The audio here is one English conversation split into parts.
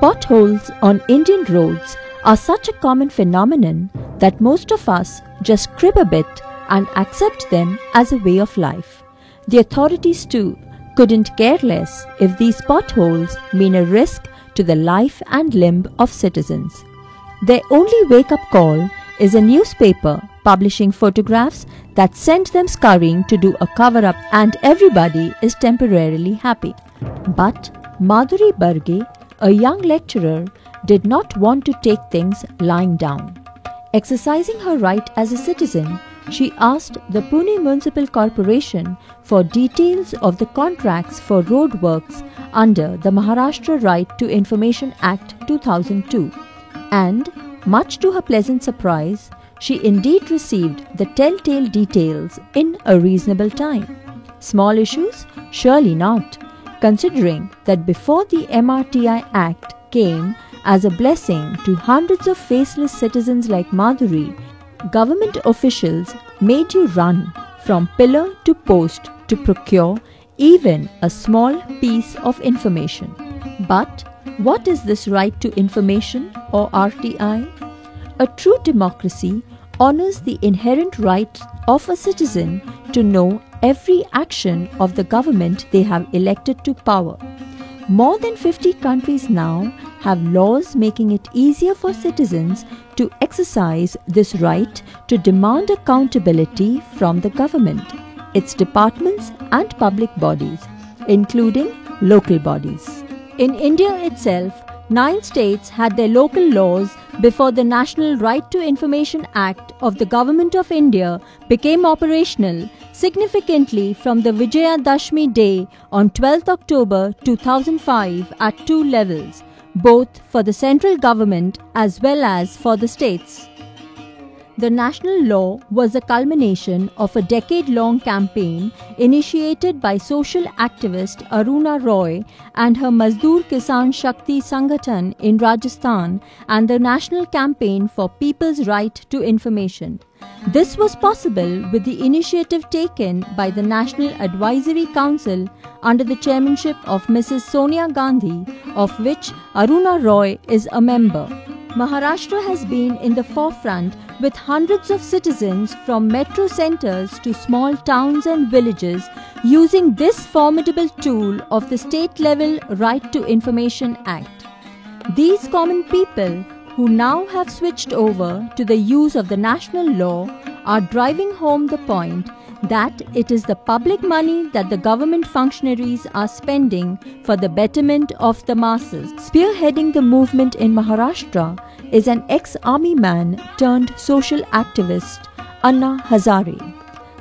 Potholes on Indian roads are such a common phenomenon that most of us just crib a bit and accept them as a way of life. The authorities too couldn't care less if these potholes mean a risk to the life and limb of citizens. Their only wake-up call is a newspaper publishing photographs that send them scurrying to do a cover-up, and everybody is temporarily happy. But Madhuri Barge, a young lecturer, did not want to take things lying down. Exercising her right as a citizen, she asked the Pune Municipal Corporation for details of the contracts for road works under the Maharashtra Right to Information Act 2002. And, much to her pleasant surprise, she indeed received the telltale details in a reasonable time. Small issues? Surely not, considering that before the MRTI Act came as a blessing to hundreds of faceless citizens like Madhuri, government officials made you run from pillar to post to procure even a small piece of information. But what is this right to information, or RTI? A true democracy honors the inherent right of a citizen to know every action of the government they have elected to power. More than 50 countries now have laws making it easier for citizens to exercise this right to demand accountability from the government, its departments and public bodies, including local bodies. In India itself, 9 states had their local laws before the National Right to Information Act of the Government of India became operational significantly from the Vijayadashmi Day on 12th October 2005 at 2 levels, both for the central government as well as for the states. The national law was a culmination of a decade-long campaign initiated by social activist Aruna Roy and her Mazdoor Kisan Shakti Sangathan in Rajasthan and the National Campaign for People's Right to Information. This was possible with the initiative taken by the National Advisory Council under the chairmanship of Mrs. Sonia Gandhi, of which Aruna Roy is a member. Maharashtra has been in the forefront with hundreds of citizens from metro centers to small towns and villages using this formidable tool of the state-level Right to Information Act. These common people, who now have switched over to the use of the national law, are driving home the point that it is the public money that the government functionaries are spending for the betterment of the masses. Spearheading the movement in Maharashtra is an ex-army man turned social activist, Anna Hazare.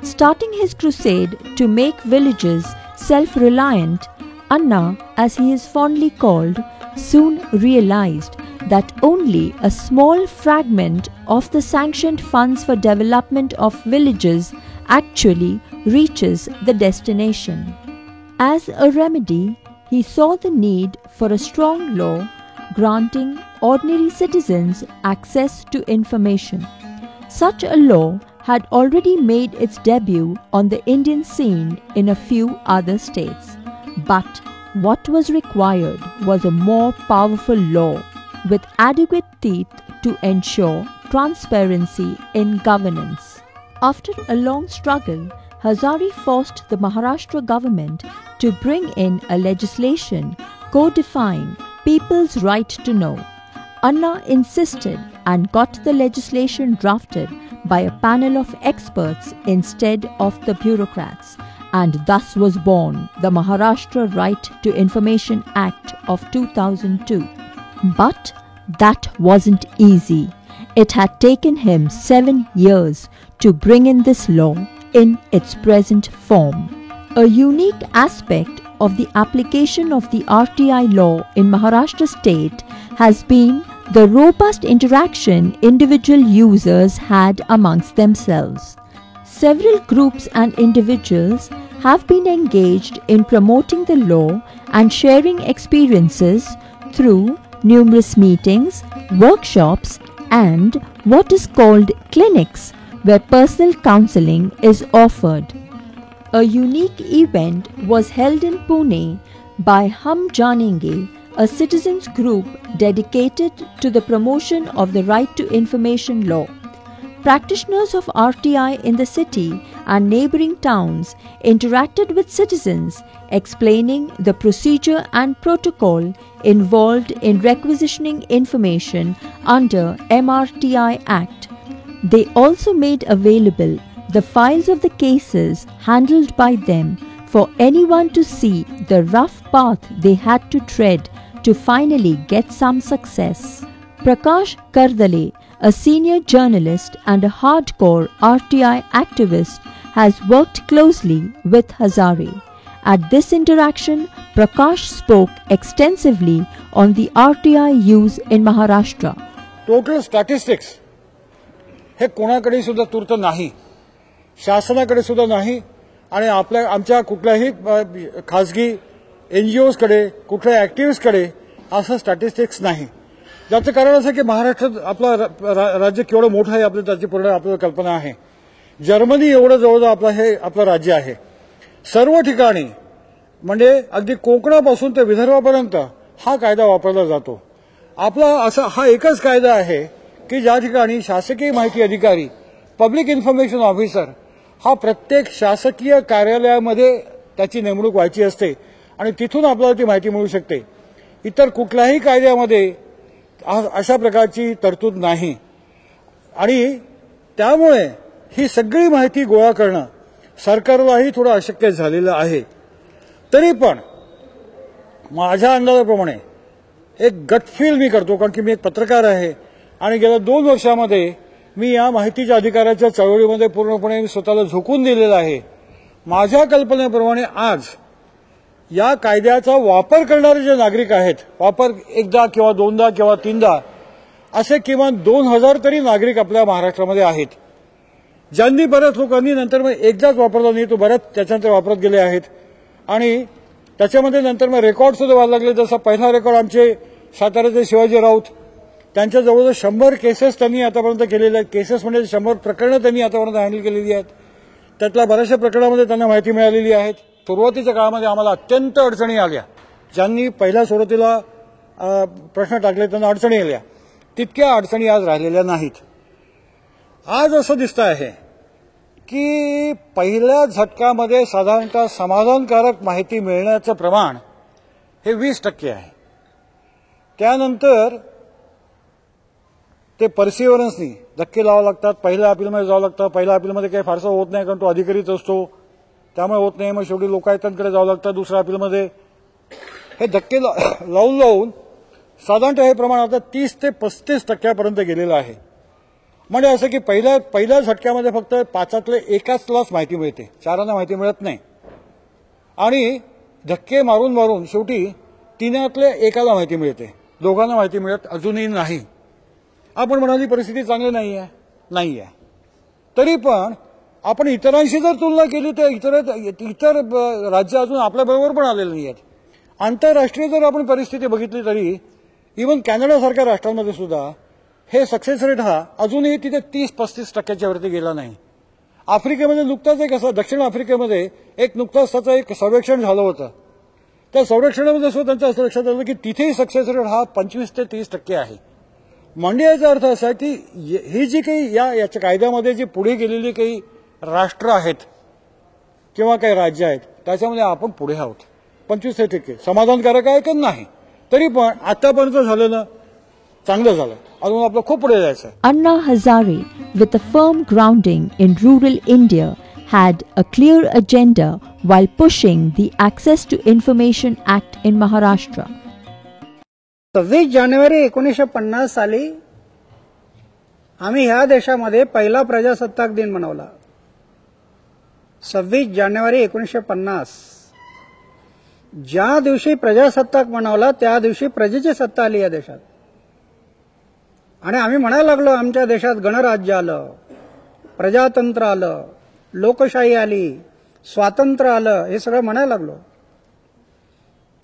Starting his crusade to make villages self-reliant, Anna, as he is fondly called, soon realized that only a small fragment of the sanctioned funds for development of villages actually reaches the destination. As a remedy, he saw the need for a strong law granting ordinary citizens access to information. Such a law had already made its debut on the Indian scene in a few other states. But what was required was a more powerful law with adequate teeth to ensure transparency in governance. After a long struggle, Hazare forced the Maharashtra government to bring in a legislation codifying people's right to know. Anna insisted and got the legislation drafted by a panel of experts instead of the bureaucrats, and thus was born the Maharashtra Right to Information Act of 2002. But that wasn't easy. It had taken him 7 years to bring in this law in its present form. A unique aspect of the application of the RTI law in Maharashtra state has been the robust interaction individual users had amongst themselves. Several groups and individuals have been engaged in promoting the law and sharing experiences through numerous meetings, workshops, and what is called clinics, where personal counseling is offered. A unique event was held in Pune by Hum Janenge, a citizens group dedicated to the promotion of the right to information law. Practitioners of RTI in the city and neighboring towns interacted with citizens, explaining the procedure and protocol involved in requisitioning information under MRTI Act. They also made available the files of the cases handled by them for anyone to see the rough path they had to tread to finally get some success. Prakash Kardale, a senior journalist and a hardcore RTI activist, has worked closely with Hazare. At this interaction, Prakash spoke extensively on the RTI use in Maharashtra. Total statistics हे कोणाकडे सुद्धा तूर्त नाही, शासनाकडे सुद्धा नाही आणि आमच्या कुठल्याही खासगी NGOs कडे कुठल्या ऍक्टिव्हिस्टकडे असं स्टॅटिस्टिक्स नाही. ज्याचं कारण असं की महाराष्ट्रात आपला राज्य केवढं मोठं आहे आपलं त्याची पूर्ण आपल्याला कल्पना आहे. जर्मनी एवढं जवळजवळ आपलं राज्य आहे. सर्व ठिकाणी म्हणजे अगदी कोकणापासून ते विदर्भापर्यंत हा कायदा वापरला जातो. आपला असा हा एकच कायदा आहे की ज्या ठिकाणी शासकीय माहिती अधिकारी पब्लिक इन्फॉर्मेशन ऑफिसर हा प्रत्येक शासकीय कार्यालयामध्ये त्याची नेमणूक व्हायची असते आणि तिथून आपल्याला ती माहिती मिळू शकते. इतर कुठल्याही कायद्यामध्ये अशा प्रकारची तरतूद नाही आणि त्यामुळे ही सगळी माहिती गोळा करणं सरकारलाही थोडं अशक्य झालेलं आहे. तरी पण माझ्या अंदाजाप्रमाणे एक गट फील मी करतो, कारण की मी एक पत्रकार आहे आणि गेल्या 2 वर्षामध्ये मी या माहितीच्या अधिकाराच्या चळवळीमध्ये पूर्णपणे स्वतःला झोकून दिलेलं आहे. माझ्या कल्पनेप्रमाणे आज या कायद्याचा वापर करणारे जे नागरिक आहेत, वापर एकदा किंवा दोनदा किंवा तीनदा असे किमान 2000 तरी नागरिक आपल्या महाराष्ट्रामध्ये आहेत, ज्यांनी बऱ्याच लोकांनी नंतर मग एकदाच वापरला नाही, तो बऱ्याच त्याच्यानंतर वापरत गेले आहेत आणि त्याच्यामध्ये नंतर मग रेकॉर्ड सुद्धा व्हायला लागले. जसा पहिला रेकॉर्ड आमचे साताऱ्याचे शिवाजी राऊत, त्यांच्या जवळजवळ 100 केसेस त्यांनी आतापर्यंत केलेल्या आहेत. केसेस म्हणजे 100 प्रकरणं त्यांनी आतापर्यंत हँडल केलेली आहेत. त्यातल्या बऱ्याचशा प्रकरणामध्ये त्यांना माहिती मिळालेली आहे. सुरुवातीच्या काळामध्ये आम्हाला अत्यंत अडचणी आल्या. ज्यांनी पहिल्या सुरुवातीला प्रश्न टाकले त्यांना अडचणी आल्या, तितक्या अडचणी आज राहिलेल्या नाहीत. आज असं दिसतं आहे की पहिल्या झटक्यामध्ये साधारणतः समाधानकारक माहिती मिळण्याचं प्रमाण हे 20% आहे. त्यानंतर ते परसिव्हरन्सनी धक्के लावावे लागतात, पहिल्या अपीलमध्ये जावं लागतं. पहिल्या अपीलमध्ये काही फारसं होत नाही कारण तो अधिकारीच असतो, त्यामुळे होत नाही. मग शेवटी लोकायुक्तांकडे जावं लागतं. दुसऱ्या अपीलमध्ये हे धक्के लावून साधारणतः हे प्रमाण आता 30 ते 35% गेलेलं आहे. म्हणजे असं की पहिल्या झटक्यामध्ये फक्त 5तले एकालाच माहिती मिळते, 4ना माहिती मिळत नाही आणि धक्के मारून शेवटी 3तले एकाला माहिती मिळते, 2घांना माहिती मिळत अजूनही नाही. आपण म्हणाली परिस्थिती चांगली नाही आहे. तरी पण आपण इतरांशी जर तुलना केली तर इतर राज्य अजून आपल्याबरोबर पण आलेले नाही आहेत. आंतरराष्ट्रीय जर आपण परिस्थिती बघितली तरी इव्हन कॅनडासारख्या राष्ट्रांमध्ये सुद्धा हे सक्सेस रेट हा अजूनही तिथे 30-35% वरती गेला नाही. आफ्रिकेमध्ये नुकताच एक असं दक्षिण आफ्रिकेमध्ये नुकताच त्याचं एक सर्वेक्षण झालं होतं. त्या सर्वेक्षणामध्ये सुद्धा त्यांचं असं लक्षात आलं की तिथेही सक्सेस रेट हा 25 ते 30% आहे. म्हणजे याचा अर्थ असा आहे की ही जी काही याच्या कायद्यामध्ये जी पुढे गेलेली काही राष्ट्र आहेत किंवा काही राज्य आहेत त्याच्यामध्ये आपण पुढे आहोत. 25% समाधानकारक आहे की नाही, तरी पण आतापर्यंत झालेलं चांगलं झालं. अजून आपलं खूप पुढे जायचं आहे. Anna Hazare, with a firm grounding in rural India, had a clear agenda while pushing the Access to Information Act in Maharashtra. 26 January 1950 साली आम्ही ह्या देशामध्ये पहिला प्रजासत्ताक दिन मनवला. 26 जानेवारी 1950 ज्या दिवशी प्रजासत्ताक मनवला त्या दिवशी प्रजेची सत्ता आली या देशात आणि आम्ही म्हणायला लागलो आमच्या देशात गणराज्य आलं, प्रजातंत्र आलं, लोकशाही आली, स्वातंत्र्य आलं, हे सगळं म्हणायला लागलो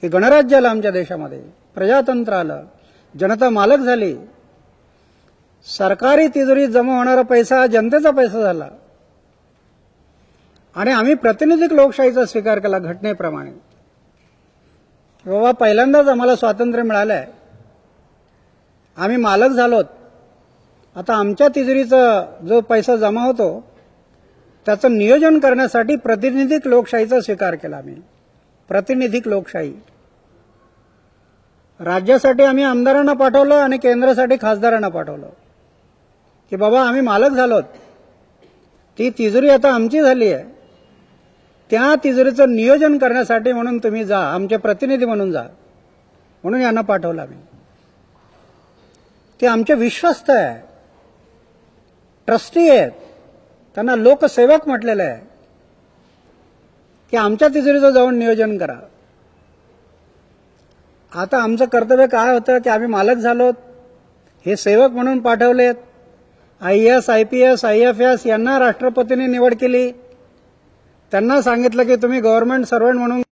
की गणराज्य आलं आमच्या देशामध्ये, प्रजातंत्र आलं, जनता मालक झाली, सरकारी तिजोरीत जमा होणारा पैसा जनतेचा पैसा झाला आणि आम्ही प्रातिनिधिक लोकशाहीचा स्वीकार केला घटनेप्रमाणे. बाबा पहिल्यांदाच आम्हाला स्वातंत्र्य मिळालं आहे, आम्ही मालक झालोत, आता आमच्या तिजोरीचा जो पैसा जमा होतो त्याचं नियोजन करण्यासाठी प्रातिनिधिक लोकशाहीचा स्वीकार केला आम्ही. प्रातिनिधिक लोकशाही. राज्यासाठी आम्ही आमदारांना पाठवलं आणि केंद्रासाठी खासदारांना पाठवलं की बाबा आम्ही मालक झालोत, ती तिजोरी आता आमची झाली आहे, त्या तिजोरीचं नियोजन करण्यासाठी म्हणून तुम्ही जा, आमचे प्रतिनिधी म्हणून जा, म्हणून यांना पाठवलं आम्ही. ते आमचे विश्वस्त आहे, ट्रस्टी आहेत, त्यांना लोकसेवक म्हटलेलं आहे की आमच्या तिजोरीचं जाऊन नियोजन करा. आता आमचं कर्तव्य काय होतं की आम्ही मालक झालोत, हे सेवक म्हणून पाठवलेत, IAS, IPS, IFS यांना राष्ट्रपतींनी निवड केली, त्यांना सांगितलं की तुम्ही गव्हर्नमेंट सर्व्हंट म्हणून